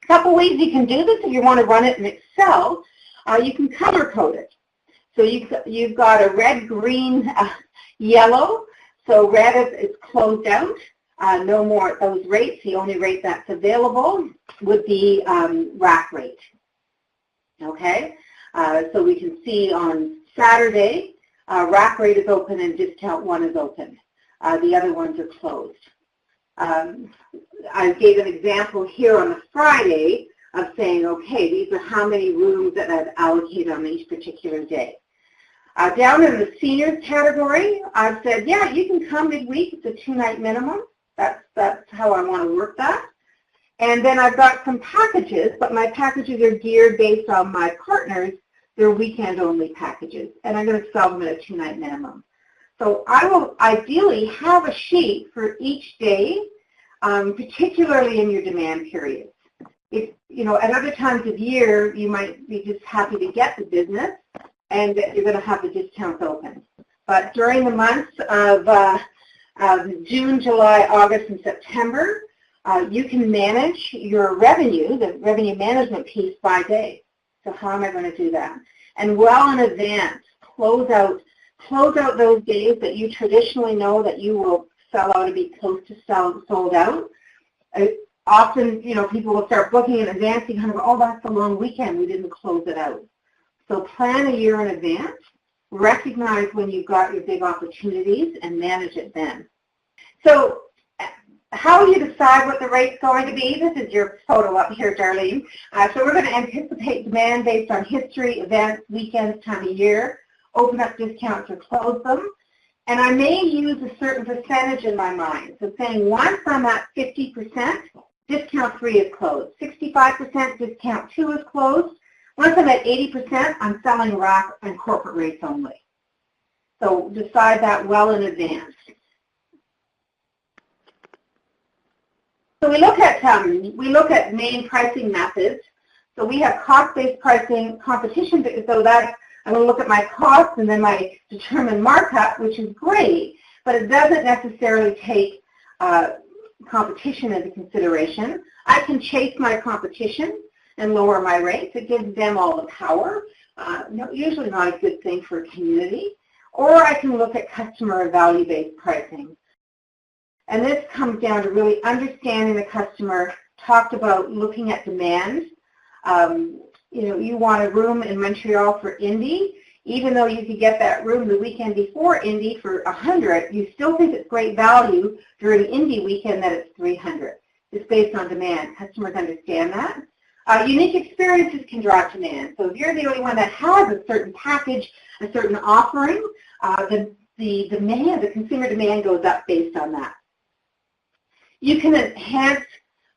A couple ways you can do this if you want to run it in Excel. You can color code it. So you've got a red, green, yellow. So red is closed out. No more those rates. The only rate that's available would be rack rate. Okay? So we can see on Saturday, rack rate is open and discount 1 is open. The other ones are closed. I gave an example here on the Friday of saying, okay, these are how many rooms that I've allocated on each particular day. Down in the seniors category, I've said, yeah, you can come midweek. It's a 2-night minimum. That's how I want to work that. And then I've got some packages, but my packages are geared based on my partners. They're weekend-only packages, and I'm going to sell them at a 2-night minimum. So I will ideally have a sheet for each day, particularly in your demand periods. If, you know, at other times of year, you might be just happy to get the business, and you're going to have the discounts open. But during the months of June, July, August, and September, you can manage your revenue, the revenue management piece by day. So how am I going to do that? And well in advance, close out those days that you traditionally know that you will sell out or be close to sold out. Often, people will start booking in advance and kind of, oh, that's a long weekend, we didn't close it out. So plan a year in advance, recognize when you've got your big opportunities, and manage it then. So how you decide what the rate's going to be, this is your photo up here, Darlene. So we're going to anticipate demand based on history, events, weekends, time of year, open up discounts or close them. And I may use a certain percentage in my mind. So saying once I'm at 50%, discount 3 is closed. 65%, discount 2 is closed. Once I'm at 80%, I'm selling rack and corporate rates only. So decide that well in advance. So we look at main pricing methods. So we have cost-based pricing, competition, so that I'm going to look at my costs and then my determined markup, which is great, but it doesn't necessarily take competition into consideration. I can chase my competition and lower my rates. It gives them all the power. Usually not a good thing for a community. Or I can look at customer value-based pricing. And this comes down to really understanding the customer, talked about looking at demand. You want a room in Montreal for Indy, even though you could get that room the weekend before Indy for $100, you still think it's great value during Indy weekend that it's $300. It's based on demand. Customers understand that. Unique experiences can drive demand. So if you're the only one that has a certain package, a certain offering, the demand, the consumer demand goes up based on that. You can enhance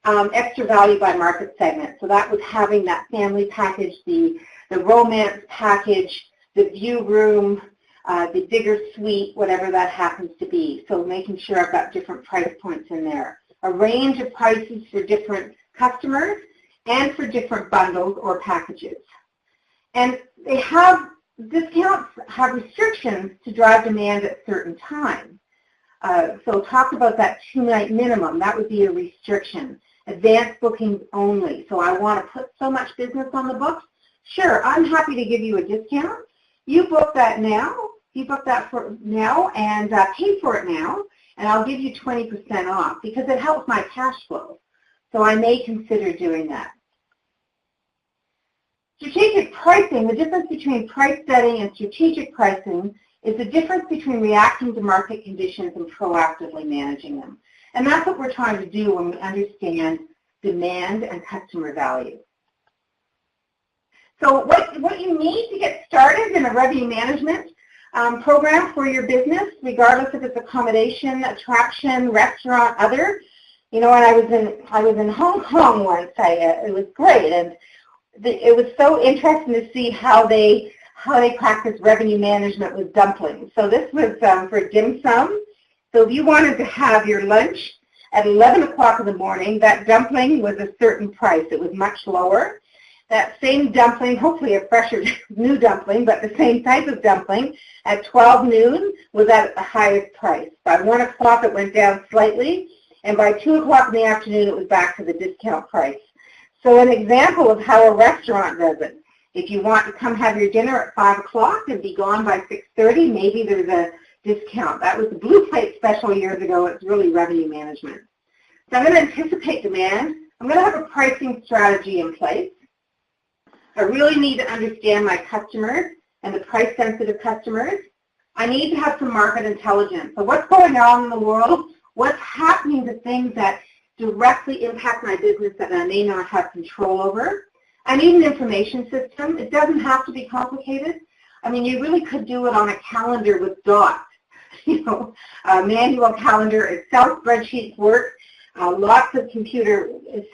extra value by market segment. So that was having that family package, the romance package, the view room, the bigger suite, whatever that happens to be. So making sure I've got different price points in there. A range of prices for different customers and for different bundles or packages. And discounts have restrictions to drive demand at certain times. So talk about that 2-night minimum. That would be a restriction. Advanced bookings only. So I want to put so much business on the books. Sure, I'm happy to give you a discount. You book that now. You book that for now and pay for it now, and I'll give you 20% off because it helps my cash flow. So I may consider doing that. Strategic pricing, the difference between price setting and strategic pricing is the difference between reacting to market conditions and proactively managing them. And that's what we're trying to do when we understand demand and customer value. So what you need to get started in a revenue management program for your business, regardless if it's accommodation, attraction, restaurant, other. When I was in Hong Kong once, it was great, and it was so interesting to see how they practice revenue management with dumplings. So this was for dim sum. So if you wanted to have your lunch at 11 o'clock in the morning, that dumpling was a certain price. It was much lower. That same dumpling, hopefully a fresher new dumpling, but the same type of dumpling at 12 noon was at the highest price. By 1 o'clock it went down slightly, and by 2 o'clock in the afternoon it was back to the discount price. So an example of how a restaurant does it. If you want to come have your dinner at 5 o'clock and be gone by 6:30, maybe there's a discount. That was the Blue Plate special years ago. It's really revenue management. So I'm going to anticipate demand. I'm going to have a pricing strategy in place. I really need to understand my customers and the price-sensitive customers. I need to have some market intelligence. So what's going on in the world? What's happening to things that directly impact my business that I may not have control over? I need an information system. It doesn't have to be complicated. I mean, you really could do it on a calendar with dots. A manual calendar, Excel spreadsheets work. Lots of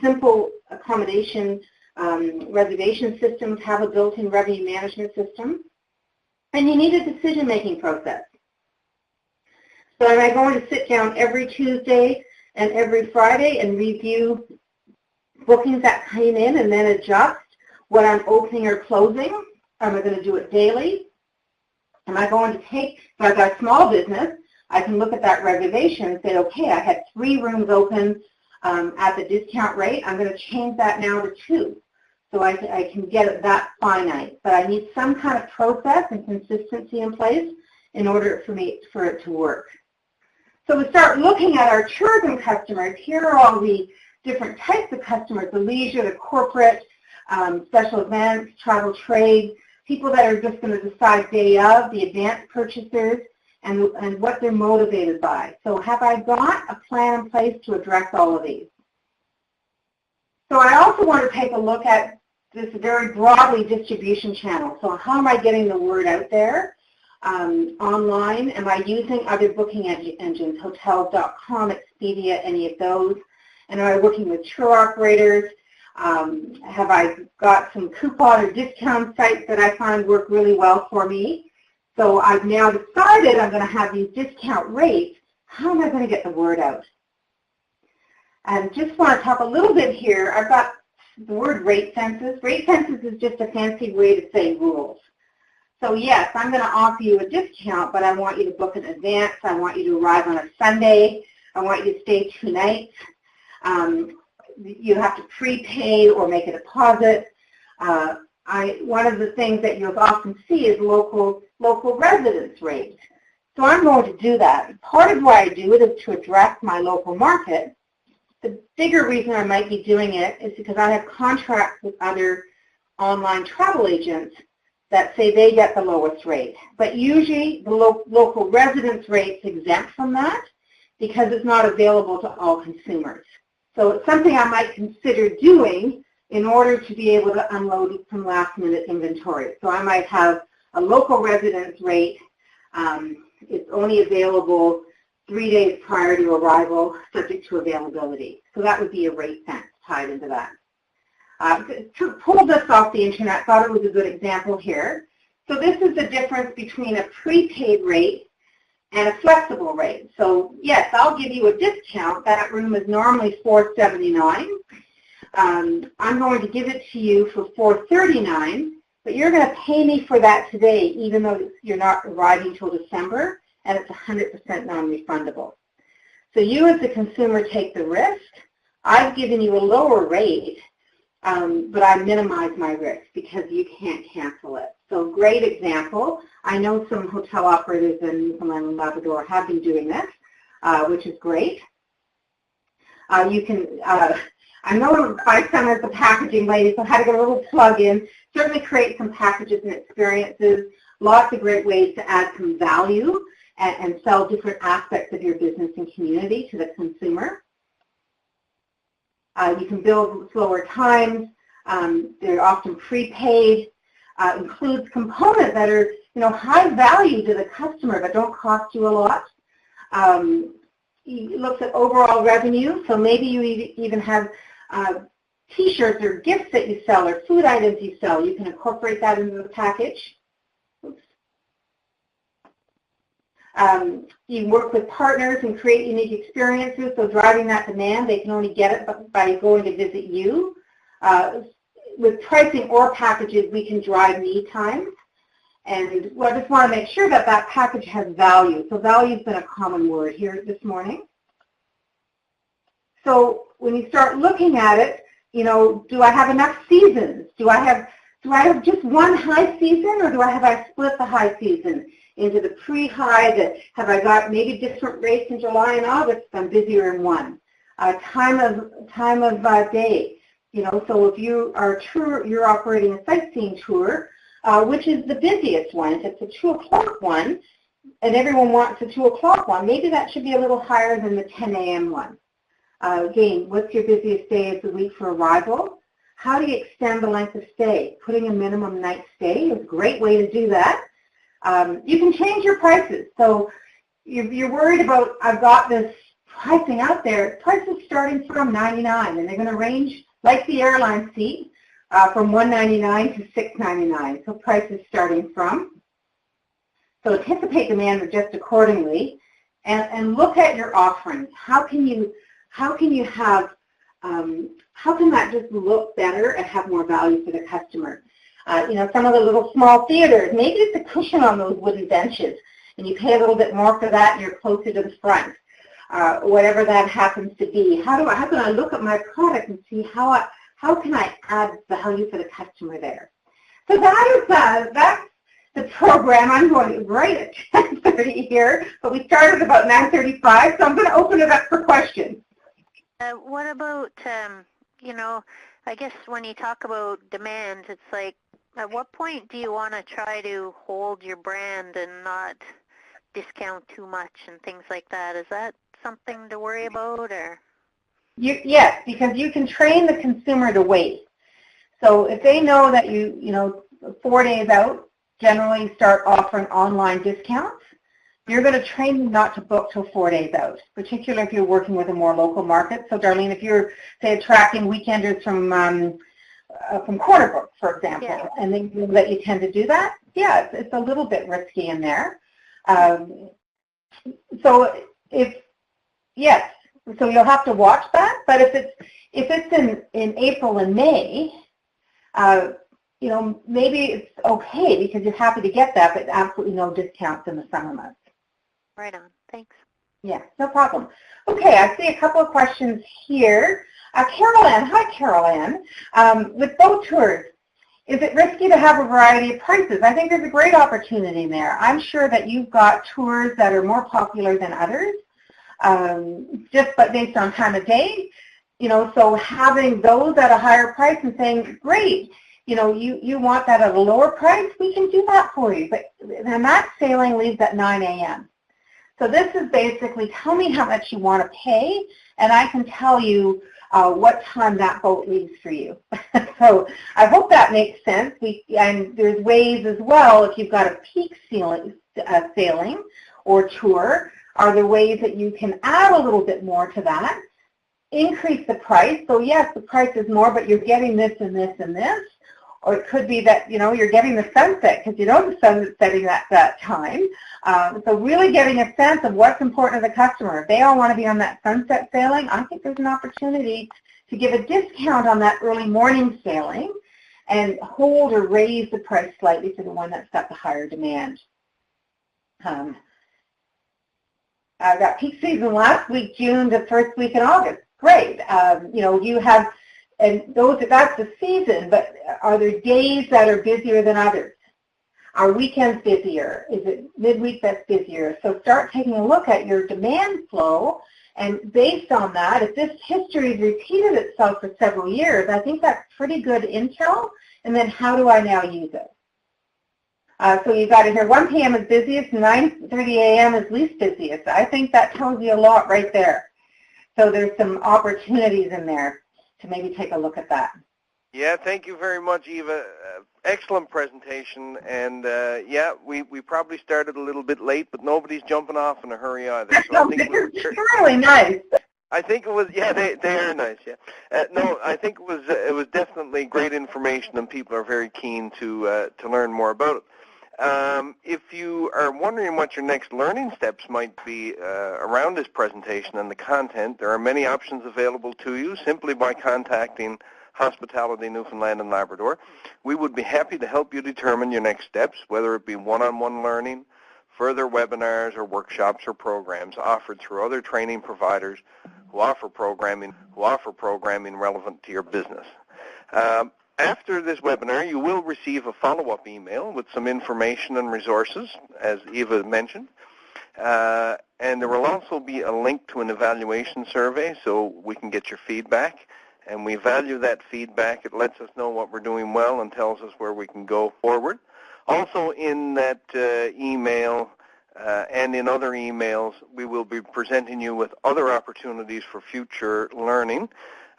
simple accommodation reservation systems have a built-in revenue management system. And you need a decision-making process. So am I going to sit down every Tuesday and every Friday and review bookings that came in and then adjust what I'm opening or closing? Am I going to do it daily? Am I going to if I've got a small business, I can look at that reservation and say, okay, I had 3 rooms open at the discount rate. I'm going to change that now to 2. So I can get it that finite. But I need some kind of process and consistency in place in order for it to work. So we start looking at our tourism customers. Here are all the different types of customers: the leisure, the corporate, special events, travel trade, people that are just going to decide day of, the advanced purchasers, and what they're motivated by. So have I got a plan in place to address all of these? So I also want to take a look at this very broadly distribution channel. So how am I getting the word out there? Online, am I using other booking engines, hotels.com, Expedia, any of those? And am I working with tour operators? Have I got some coupon or discount sites that I find work really well for me? So I've now decided I'm going to have these discount rates. How am I going to get the word out? And just want to talk a little bit here. I've got the word rate census. Rate census is just a fancy way to say rules. So yes, I'm going to offer you a discount, but I want you to book in advance. I want you to arrive on a Sunday. I want you to stay 2 nights. You have to prepay or make a deposit. One of the things that you'll often see is local residence rates. So I'm going to do that. Part of why I do it is to address my local market. The bigger reason I might be doing it is because I have contracts with other online travel agents that say they get the lowest rate. But usually the local residence rate's exempt from that because it's not available to all consumers. So it's something I might consider doing in order to be able to unload some last-minute inventory. So I might have a local residence rate. It's only available 3 days prior to arrival, subject to availability. So that would be a rate sense tied into that. Pulled this off the internet, thought it was a good example here. So this is the difference between a prepaid rate and a flexible rate. So yes, I'll give you a discount. That room is normally $479. I'm going to give it to you for $439, but you're going to pay me for that today, even though you're not arriving till December, and it's 100% non-refundable. So you as the consumer take the risk. I've given you a lower rate, but I minimize my risk because you can't cancel it. So great example. I know some hotel operators in Newfoundland and Labrador have been doing this, which is great. I know by some of the packaging ladies, so how to get a little plug in. Certainly create some packages and experiences. Lots of great ways to add some value and sell different aspects of your business and community to the consumer. You can build slower times. They're often prepaid. Includes components that are, high value to the customer but don't cost you a lot. It looks at overall revenue. So maybe you even have T-shirts or gifts that you sell or food items you sell. You can incorporate that into the package. Oops. You work with partners and create unique experiences, so driving that demand, they can only get it by going to visit you. With pricing or packages, we can drive need times. And I just want to make sure that that package has value. So value has been a common word here this morning. So when you start looking at it, do I have enough seasons? Do I have just one high season, or do I split the high season into the pre-high? Have I got maybe different rates in July and August? I'm busier in one. Time of day. So if you're operating a sightseeing tour, which is the busiest one? If it's a 2 o'clock one, and everyone wants a 2 o'clock one, maybe that should be a little higher than the 10 a.m. one. Again, what's your busiest day of the week for arrival? How do you extend the length of stay? Putting a minimum night stay is a great way to do that. You can change your prices. So you're worried about, I've got this pricing out there. Prices starting from $99, and they're going to range like the airline seat from $199 to $699. So prices starting from. So anticipate demand and adjust accordingly, and look at your offerings. How can that just look better and have more value for the customer? Some of the little small theaters, maybe it's a cushion on those wooden benches, and you pay a little bit more for that and you're closer to the front. whatever that happens to be. How can I look at my product and see how can I add value for the customer there? So that's the program. I'm going right at 10:30 here, but we started about 9:35, so I'm going to open it up for questions. What about, I guess when you talk about demand, it's like, at what point do you want to try to hold your brand and not discount too much and things like that? Is that something to worry about, or? Yes, because you can train the consumer to wait. So if they know that you 4 days out, generally start offering online discounts, you're going to train them not to book till 4 days out, particularly if you're working with a more local market. So Darlene, if you're, say, attracting weekenders from Corner Brook, for example, yeah, and they know that you tend to do that, yeah, it's a little bit risky in there. So so you'll have to watch that. But if it's in April and May, maybe it's okay because you're happy to get that, but absolutely no discounts in the summer months. Right on. Thanks. Yeah, no problem. Okay, I see a couple of questions here. Carol Ann, hi Carol Ann. With boat tours, is it risky to have a variety of prices? I think there's a great opportunity there. I'm sure that you've got tours that are more popular than others, but based on time of day. So having those at a higher price and saying, great, you want that at a lower price, we can do that for you. But then that sailing leaves at 9 a.m. So this is basically, tell me how much you want to pay, and I can tell you what time that boat leaves for you. So I hope that makes sense. And there's ways as well, if you've got a peak sailing or tour, are there ways that you can add a little bit more to that, increase the price. So yes, the price is more, but you're getting this and this and this. Or it could be that, you're getting the sunset because the sun is setting at that time. So really getting a sense of what's important to the customer. If they all want to be on that sunset sailing, I think there's an opportunity to give a discount on that early morning sailing and hold or raise the price slightly for the one that's got the higher demand. I got peak season last week, June to first week in August. Great. You have, and that's the season, but are there days that are busier than others? Are weekends busier? Is it midweek that's busier? So start taking a look at your demand flow, and based on that, if this history has repeated itself for several years, I think that's pretty good intel, and then how do I now use it? So you got it here, 1 p.m. is busiest, 9:30 a.m. is least busiest. I think that tells you a lot right there. So there's some opportunities in there to maybe take a look at that. Yeah, thank you very much, Eva. Excellent presentation, and we probably started a little bit late, but nobody's jumping off in a hurry either. So I think it's really nice. I think it was, they are nice, yeah. No, I think it was definitely great information, and people are very keen to learn more about it. If you are wondering what your next learning steps might be around this presentation and the content, there are many options available to you simply by contacting Hospitality Newfoundland and Labrador. We would be happy to help you determine your next steps, whether it be one-on-one learning, further webinars or workshops or programs offered through other training providers who offer programming relevant to your business. After this webinar, you will receive a follow-up email with some information and resources, as Eva mentioned. And there will also be a link to an evaluation survey so we can get your feedback. And we value that feedback. It lets us know what we're doing well and tells us where we can go forward. Also in that email and in other emails, we will be presenting you with other opportunities for future learning.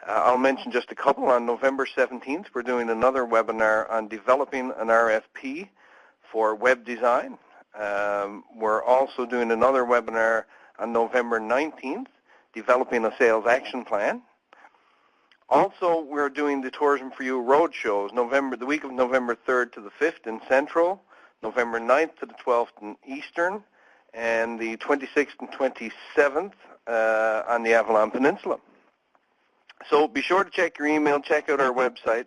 I'll mention just a couple. On November 17th, we're doing another webinar on developing an RFP for web design. We're also doing another webinar on November 19th, developing a sales action plan. Also, we're doing the Tourism for You road shows, the week of November 3rd to the 5th in Central, November 9th to the 12th in Eastern, and the 26th and 27th on the Avalon Peninsula. So be sure to check your email, check out our website,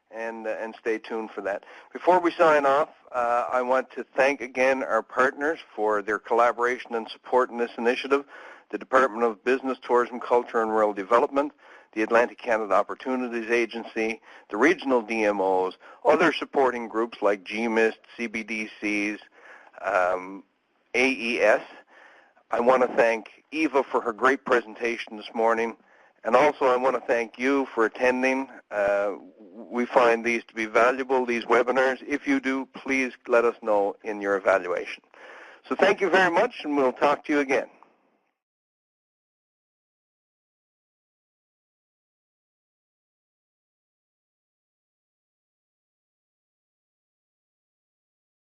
and stay tuned for that. Before we sign off, I want to thank again our partners for their collaboration and support in this initiative. the Department of Business, Tourism, Culture and Rural Development, the Atlantic Canada Opportunities Agency, the regional DMOs, other supporting groups like GMIST, CBDCs, AES. I want to thank Eva for her great presentation this morning, and also I want to thank you for attending. We find these to be valuable, these webinars. If you do, please let us know in your evaluation. So thank you very much, and we'll talk to you again.